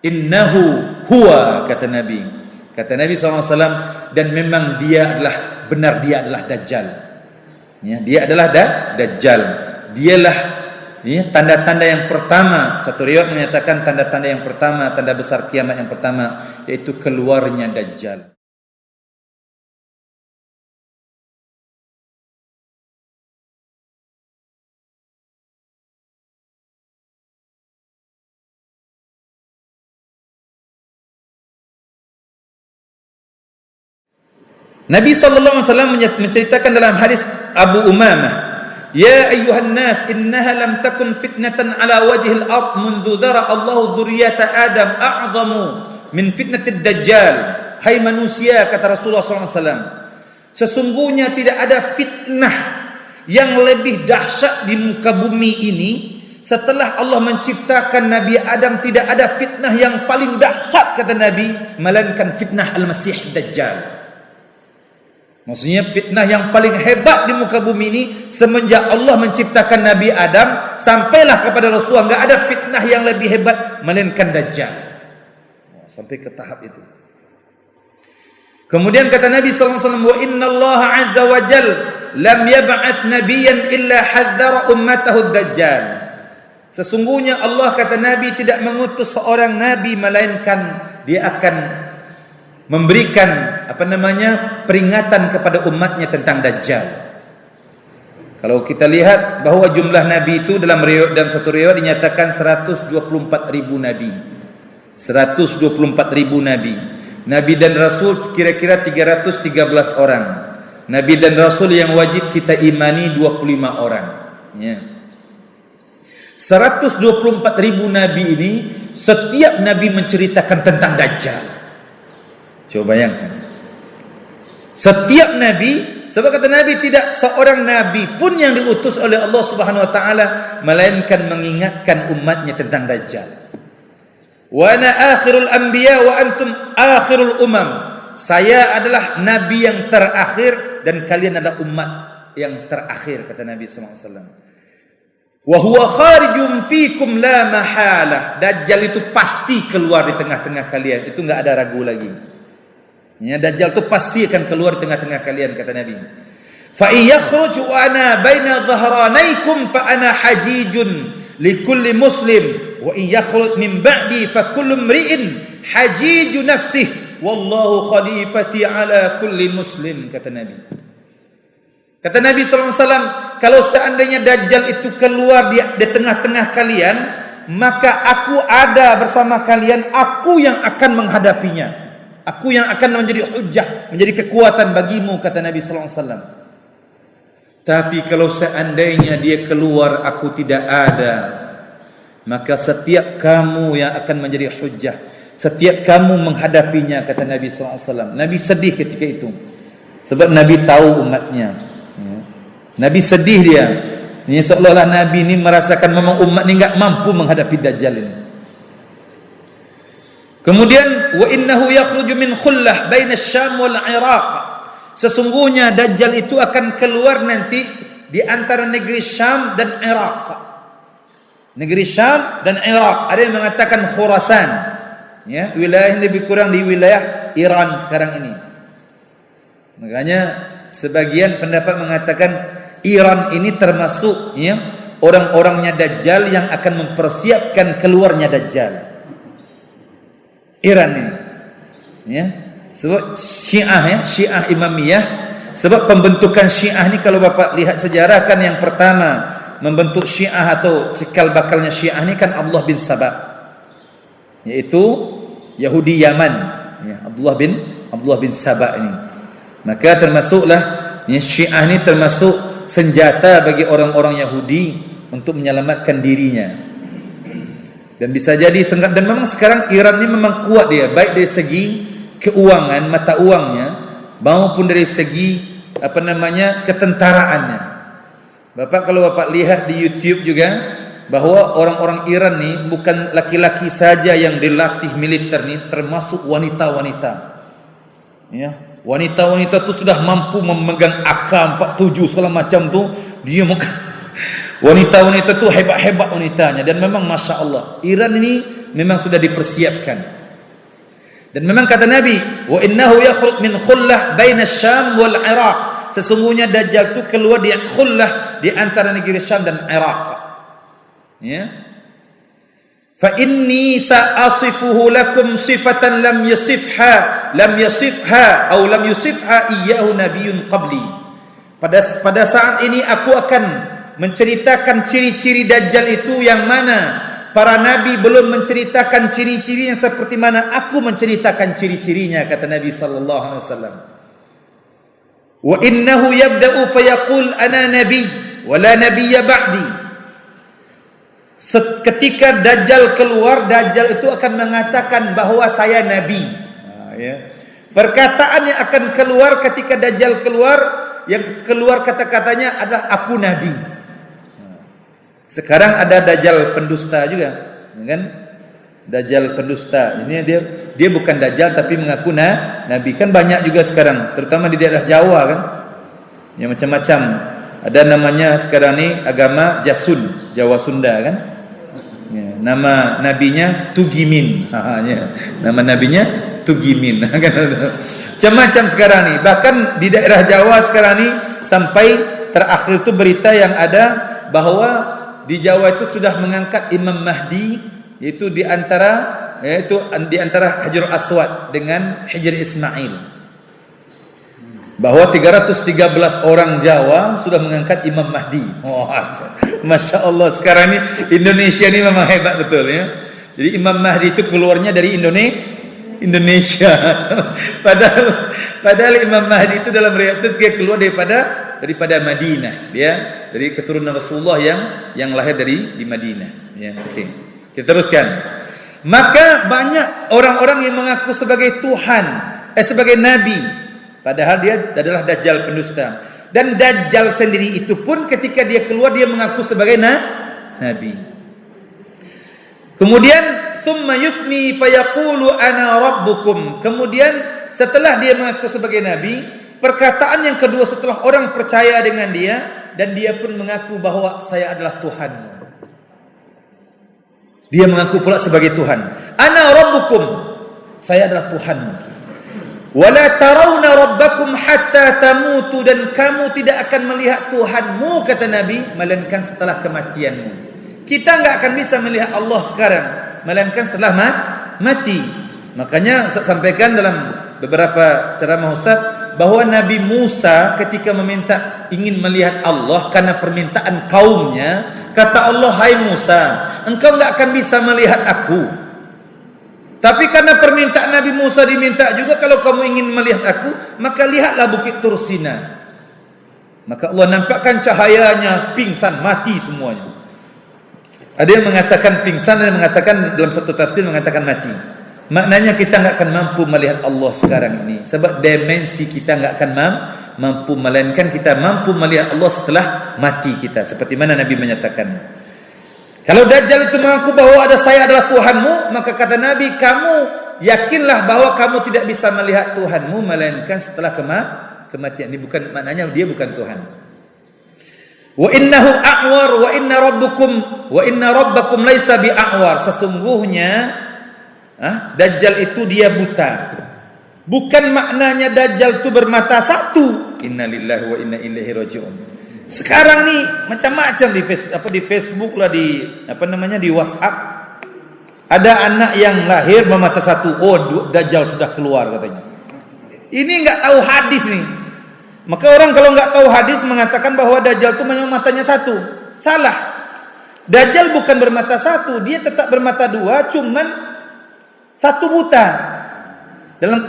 Innahu huwa, kata Nabi. Kata Nabi SAW, dan memang dia adalah benar, dia adalah Dajjal. Ya, dia adalah Dajjal. Dialah tanda-tanda yang pertama. Satu riwayat menyatakan tanda-tanda yang pertama, tanda besar kiamat yang pertama, yaitu keluarnya Dajjal. Nabi SAW menceritakan dalam hadis Abu Umamah, "Ya ayyuhan nas, innaha lam takun fitnatan ala wajhil ard mundu dhara Allahu dzurriyyata Adam a'zamu min fitnatid Dajjal." Hai manusia, kata Rasulullah SAW, sesungguhnya tidak ada fitnah yang lebih dahsyat di muka bumi ini setelah Allah menciptakan Nabi Adam. Tidak ada fitnah yang paling dahsyat, kata Nabi, melainkan fitnah Al-Masih Dajjal. Maksudnya fitnah yang paling hebat di muka bumi ini semenjak Allah menciptakan Nabi Adam sampailah kepada Rasulullah, enggak ada fitnah yang lebih hebat melainkan Dajjal. Sampai ke tahap itu. Kemudian kata Nabi sallallahu alaihi wasallam, "Wa inna Allah azza wa jal lam yab'ats nabiyyan illa hadzara ummatahu Dajjal." Sesungguhnya Allah, kata Nabi, tidak mengutus seorang nabi melainkan dia akan memberikan peringatan kepada umatnya tentang Dajjal. Kalau kita lihat bahwa jumlah nabi itu dalam satu riwayat dinyatakan 124.000 nabi. 124.000 nabi. Nabi dan Rasul kira-kira 313 orang. Nabi dan Rasul yang wajib kita imani 25 orang. Ya. 124.000 nabi ini, setiap nabi menceritakan tentang Dajjal. Coba bayangkan. Setiap nabi, sebab kata Nabi, tidak seorang nabi pun yang diutus oleh Allah Subhanahu wa taala melainkan mengingatkan umatnya tentang Dajjal. Wa ana akhirul anbiya wa antum akhirul umam. Saya adalah nabi yang terakhir dan kalian adalah umat yang terakhir, kata Nabi sallallahu alaihi wasallam. Wa huwa kharijum fikum la mahalah. Dajjal itu pasti keluar di tengah-tengah kalian. Itu enggak ada ragu lagi. Ya, Dajjal itu pasti akan keluar di tengah-tengah kalian, kata Nabi. Fa yakhruj wa ana baina dhahranaikum fa ana hajijun likulli muslim wa in yakhruj min ba'di fa kullu imri'in hajiju nafsihi wallahu khalifati ala kulli muslim, kata Nabi. Kata Nabi sallallahu alaihi wasallam, kalau seandainya Dajjal itu keluar di tengah-tengah kalian, maka aku ada bersama kalian, aku yang akan menghadapinya. Aku yang akan menjadi hujjah, menjadi kekuatan bagimu, kata Nabi sallallahu alaihi wasallam. Tapi kalau seandainya dia keluar, aku tidak ada, maka setiap kamu yang akan menjadi hujjah, setiap kamu menghadapinya, kata Nabi sallallahu alaihi wasallam. Nabi sedih ketika itu. Sebab Nabi tahu umatnya. Nabi sedih dia. Ini seolah-olah Nabi ini merasakan memang umat ini enggak mampu menghadapi Dajjal ini. Kemudian wa innahu yakhruju min khullah baina Syam wal Iraq. Sesungguhnya Dajjal itu akan keluar nanti di antara negeri Syam dan Iraq. Negeri Syam dan Iraq. Ada yang mengatakan Khurasan. Ya, wilayah yang lebih kurang di wilayah Iran sekarang ini. Makanya sebagian pendapat mengatakan Iran ini termasuk ya orang-orangnya Dajjal yang akan mempersiapkan keluarnya Dajjal. Iran ini, ya, sebab Syiah, ya, Syiah Imamiyah. Sebab pembentukan Syiah ini, kalau Bapak lihat sejarah, kan yang pertama membentuk Syiah atau cikal bakalnya Syiah ini kan Abdullah bin Sabah, yaitu Yahudi Yaman, ya, Abdullah bin Sabah ini. Maka termasuklah ya, Syiah ini termasuk senjata bagi orang-orang Yahudi untuk menyelamatkan dirinya. Dan bisa jadi, dan memang sekarang Iran ini memang kuat dia, baik dari segi keuangan, mata uangnya, maupun dari segi ketentaraannya. Bapak, kalau Bapak lihat di YouTube juga, bahwa orang-orang Iran nih bukan laki-laki saja yang dilatih militer nih, termasuk wanita-wanita. Ya, wanita-wanita itu sudah mampu memegang AK-47 segala macam tuh, dia wanita-wanita itu hebat-hebat wanitanya. Dan memang Masya Allah, Iran ini memang sudah dipersiapkan. Dan memang kata Nabi, wa innahu yakhruj min khullah baina Syam wal Iraq. Sesungguhnya Dajjal itu keluar di khullah, di antara negeri Syam dan Iraq. Ya. Fa inni sa'asifuhu lakum sifatan lam yusifha atau lam yusifha iyyahu nabiyyun qabli. Pada saat ini aku akan menceritakan ciri-ciri Dajjal itu yang mana para nabi belum menceritakan ciri-ciri yang seperti mana aku menceritakan ciri-cirinya, kata Nabi sallallahu alaihi wasallam. Wa innahu yabda'u fayaqul ana nabi wa la nabiyya ba'di. Ketika Dajjal keluar, Dajjal itu akan mengatakan bahwa saya nabi. Perkataan yang akan keluar ketika Dajjal keluar, yang keluar kata-katanya adalah aku nabi. Sekarang ada Dajjal pendusta juga, kan? Dajjal pendusta. Ini dia bukan Dajjal tapi mengaku nabi. Kan banyak juga sekarang, terutama di daerah Jawa kan. Yang macam-macam. Ada namanya sekarang ni agama Jasun, Jawa Sunda kan. Ya, nama nabinya Tugimin. Nama nabinya Tugimin. Macam-macam sekarang ni. Bahkan di daerah Jawa sekarang ni sampai terakhir tu berita yang ada bahwa di Jawa itu sudah mengangkat Imam Mahdi, yaitu di antara Hajar Aswad dengan Hijr Ismail. Bahwa 313 orang Jawa sudah mengangkat Imam Mahdi. Oh, Masya Allah, sekarang ini Indonesia ini memang hebat betul ya. Jadi Imam Mahdi itu keluarnya dari Indonesia. Padahal Imam Mahdi itu dalam riwayat itu dia keluar daripada Madinah, dia dari keturunan Rasulullah yang lahir di Madinah. Ya, oke. Kita teruskan. Maka banyak orang-orang yang mengaku sebagai Tuhan, sebagai nabi, padahal dia adalah Dajjal pendusta. Dan Dajjal sendiri itu pun ketika dia keluar dia mengaku sebagai nabi. Kemudian thumma yuthni fayaqulu ana rabbukum. Kemudian setelah dia mengaku sebagai nabi, perkataan yang kedua setelah orang percaya dengan dia, dan dia pun mengaku bahwa saya adalah Tuhan. Dia mengaku pula sebagai Tuhan. Ana rabbukum, saya adalah Tuhan. Wala tarawna rabbakum hatta tamutu, dan kamu tidak akan melihat Tuhanmu, kata Nabi, melainkan setelah kematianmu. Kita enggak akan bisa melihat Allah sekarang, melainkan setelah mati. Makanya Ustaz sampaikan dalam beberapa ceramah Ustaz bahwa Nabi Musa ketika ingin melihat Allah karena permintaan kaumnya, kata Allah, hai Musa, engkau enggak akan bisa melihat aku. Tapi karena permintaan Nabi Musa diminta juga, kalau kamu ingin melihat aku, maka lihatlah Bukit Tursina. Maka Allah nampakkan cahayanya, pingsan, mati semuanya. Ada yang mengatakan pingsan, dan mengatakan dalam satu tafsir mengatakan mati. Maknanya kita enggak akan mampu melihat Allah sekarang ini, sebab dimensi kita enggak akan mampu, melainkan kita mampu melihat Allah setelah mati kita, seperti mana Nabi menyatakan. Kalau Dajjal itu mengaku bahwa saya adalah Tuhanmu, maka kata Nabi, kamu yakinlah bahwa kamu tidak bisa melihat Tuhanmu melainkan setelah kematian. Ini bukan maknanya dia bukan Tuhan. Wa innahu a'war wa inna rabbakum laisa bi'a'war. Sesungguhnya Dajjal itu dia buta. Bukan maknanya Dajjal itu bermata satu. Innalillahi wa inna ilaihi raji'un. Sekarang nih macam-macam di Facebook lah, di WhatsApp, ada anak yang lahir bermata satu. Oh, Dajjal sudah keluar katanya. Ini enggak tahu hadis nih. Maka orang kalau enggak tahu hadis mengatakan bahwa Dajjal itu memang matanya satu. Salah. Dajjal bukan bermata satu, dia tetap bermata dua, cuman satu buta.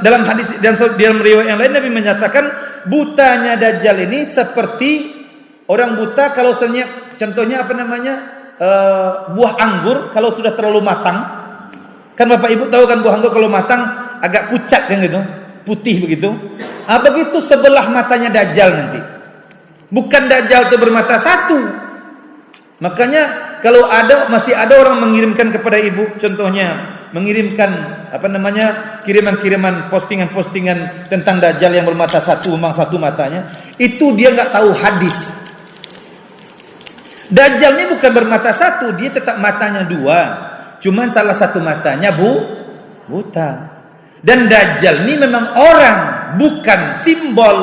Dalam hadis, dalam riwayat yang lain Nabi menyatakan butanya Dajjal ini seperti orang buta kalau contohnya buah anggur kalau sudah terlalu matang. Kan Bapak Ibu tahu kan buah anggur kalau matang agak pucat kan gitu, putih begitu. Begitu sebelah matanya Dajjal nanti. Bukan Dajjal itu bermata satu. Makanya kalau masih ada orang mengirimkan kepada ibu, contohnya mengirimkan kiriman-kiriman postingan tentang Dajjal yang bermata satu, memang satu matanya, itu dia enggak tahu hadis. Dajjal ini bukan bermata satu, dia tetap matanya dua. Cuman salah satu matanya buta. Dan Dajjal ini memang orang, bukan simbol.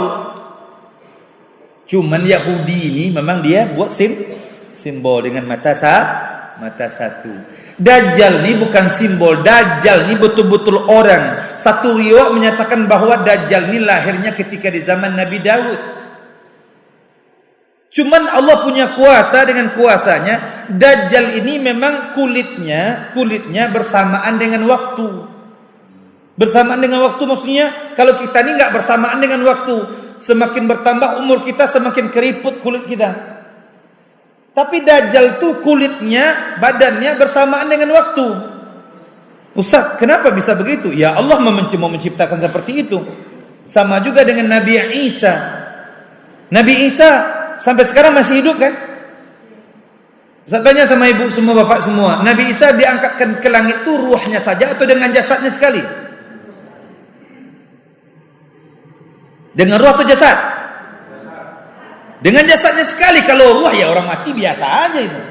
Cuman Yahudi ini memang dia buat simbol dengan mata satu. Dajjal ini bukan simbol. Dajjal ini betul-betul orang. Satu riwayat menyatakan bahwa Dajjal ini lahirnya ketika di zaman Nabi Daud. Cuman Allah punya kuasa, dengan kuasanya Dajjal ini memang kulitnya bersamaan dengan waktu. Bersamaan dengan waktu maksudnya kalau kita ni enggak bersamaan dengan waktu, semakin bertambah umur kita semakin keriput kulit kita. Tapi Dajjal tu kulitnya, badannya bersamaan dengan waktu. Ustaz, kenapa bisa begitu? Ya Allah mau menciptakan seperti itu. Sama juga dengan Nabi Isa. Nabi Isa sampai sekarang masih hidup kan? Saya tanya sama ibu semua, bapak semua, Nabi Isa diangkatkan ke langit tu ruhnya saja atau dengan jasadnya sekali? Dengan ruh atau jasad? Dengan jasadnya sekali. Kalau ruh ya orang mati biasa aja itu.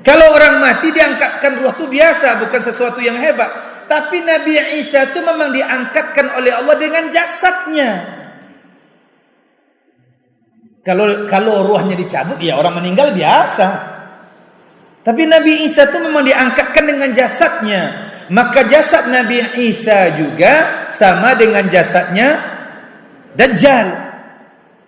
Kalau orang mati diangkatkan ruh itu biasa, bukan sesuatu yang hebat. Tapi Nabi Isa itu memang diangkatkan oleh Allah dengan jasadnya. Kalau ruhnya dicabut ya orang meninggal biasa. Tapi Nabi Isa itu memang diangkatkan dengan jasadnya. Maka jasad Nabi Isa juga sama dengan jasadnya Dajjal.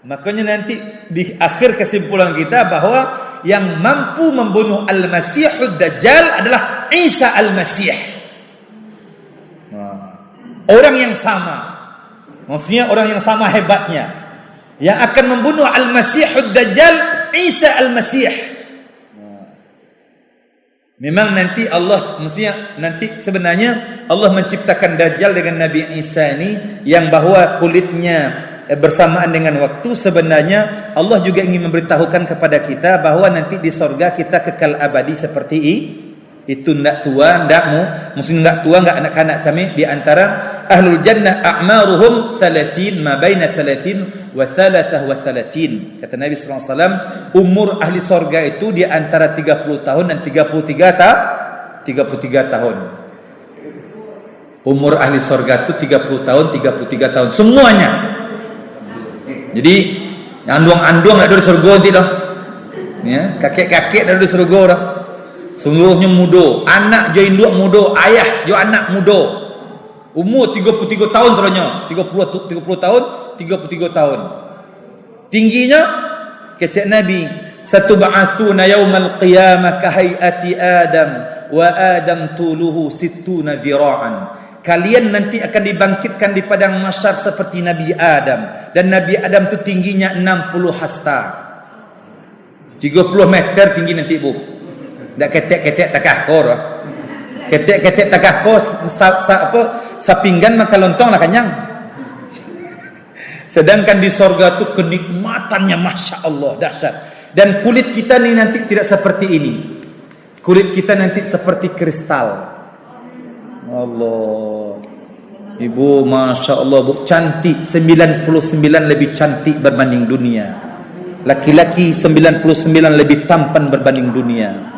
Makanya nanti di akhir kesimpulan kita bahwa yang mampu membunuh Al-Masihud Dajjal adalah Isa Al-Masih. Orang yang sama. Maksudnya orang yang sama hebatnya. Yang akan membunuh Al-Masihud Dajjal Isa Al-Masih. Memang nanti Allah, maksudnya nanti sebenarnya Allah menciptakan Dajjal dengan Nabi Isa ini, yang bahwa kulitnya bersamaan dengan waktu. Sebenarnya Allah juga ingin memberitahukan kepada kita bahwa nanti di sorga kita kekal abadi seperti itu. Ndak tua, ndak tua, ndak anak-anak kami. Di antara ahlul jannah a'maruhum 30 ma baina 30 wa 33. Kata Nabi sallallahu alaihi wasallam, umur ahli sorga itu di antara 30 tahun dan 33 tahun. Umur ahli sorga itu 30 tahun, 33 tahun semuanya. Jadi andung-andung ada di surga nanti dah. Ya, kakek-kakek ada di surga dah. Seluruhnya muda, anak jo induk muda, ayah jo anak muda. Umur 33 tahun sebenarnya, 30 tahun, 33 tahun. Tingginya kata Nabi, satub'atsuna yaumal qiyamah ka hayati Adam wa Adam tuluhu 60 dhira'an. Kalian nanti akan dibangkitkan di padang mahsyar seperti Nabi Adam, dan Nabi Adam itu tingginya 60 hasta. 30 meter tinggi nanti bu. Dak ketek-ketek takah kor. Ketek-ketek takah kor sapinggan maka lontong lah kenyang. Sedangkan di sorga tu kenikmatannya Masya Allah dahsyat. Dan kulit kita ni nanti tidak seperti ini. Kulit kita nanti seperti kristal. Allah. Ibu Masya Allah bu, cantik 99 lebih cantik berbanding dunia. Laki-laki 99 lebih tampan berbanding dunia.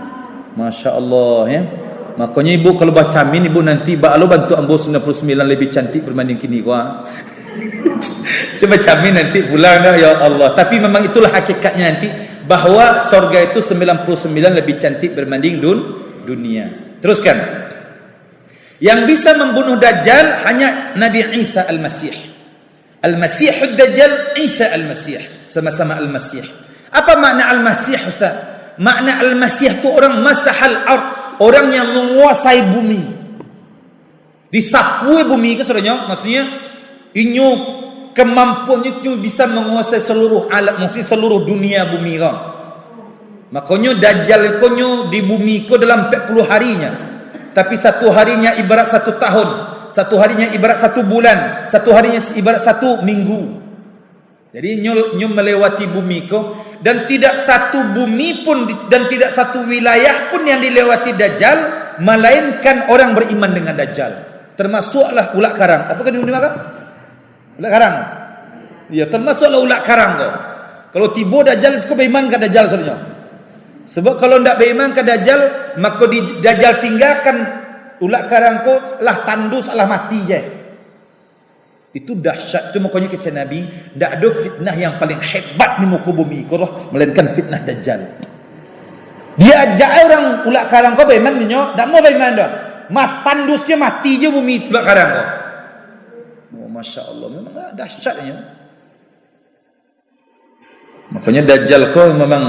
Masya Allah ya. Makanya ibu kalau baca min ibu nanti lo bantu ambo 99 lebih cantik berbanding kini gua. Coba camin nanti pulang dah ya Allah. Tapi memang itulah hakikatnya nanti, bahwa sorga itu 99 lebih cantik berbanding dunia. Teruskan. Yang bisa membunuh Dajjal hanya Nabi Isa Al-Masih. Al-Masihud Dajjal, Isa Al-Masih, sama-sama Al-Masih. Apa makna Al-Masih Ustaz? Makna Al-Masih itu orang masahal ard, orang yang menguasai bumi. Disapu bumi ke saudara, maksudnya inyo kemampuannya itu bisa menguasai seluruh alam, maksudnya seluruh dunia bumi kan. Makanya Dajjal konyo di bumi ko dalam 40 harinya. Tapi satu harinya ibarat 1 tahun, satu harinya ibarat 1 bulan, satu harinya ibarat 1 minggu. Jadi nyo melewati bumi ko, dan tidak satu bumi pun dan tidak satu wilayah pun yang dilewati Dajjal melainkan orang beriman dengan Dajjal. Termasuklah ulak karang. Apakah di mana? Ulak karang. Ya, termasuklah ulak karang kau. Kalau tiba Dajjal, kau beriman ke Dajjal sebenarnya. Sebab kalau ndak beriman ke Dajjal, maka Dajjal tinggalkan ulak karang ko lah tandus lah mati je. Itu dahsyat. Itu makanya kata Nabi, ndak ada fitnah yang paling hebat di muka bumi korah melainkan fitnah Dajjal. Dia ajak orang ulak karang ko beriman dia, ndak mau beriman dah. Tandusnya mati je bumi ulak karang ko. Oh, masya-Allah, memang dahsyatnya. Makanya Dajjal ko memang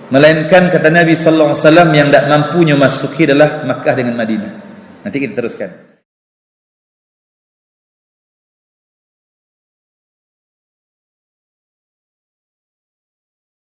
melainkan kata Nabi sallallahu alaihi wasallam yang tak mampunya masuki adalah Makkah dengan Madinah. Nanti kita teruskan.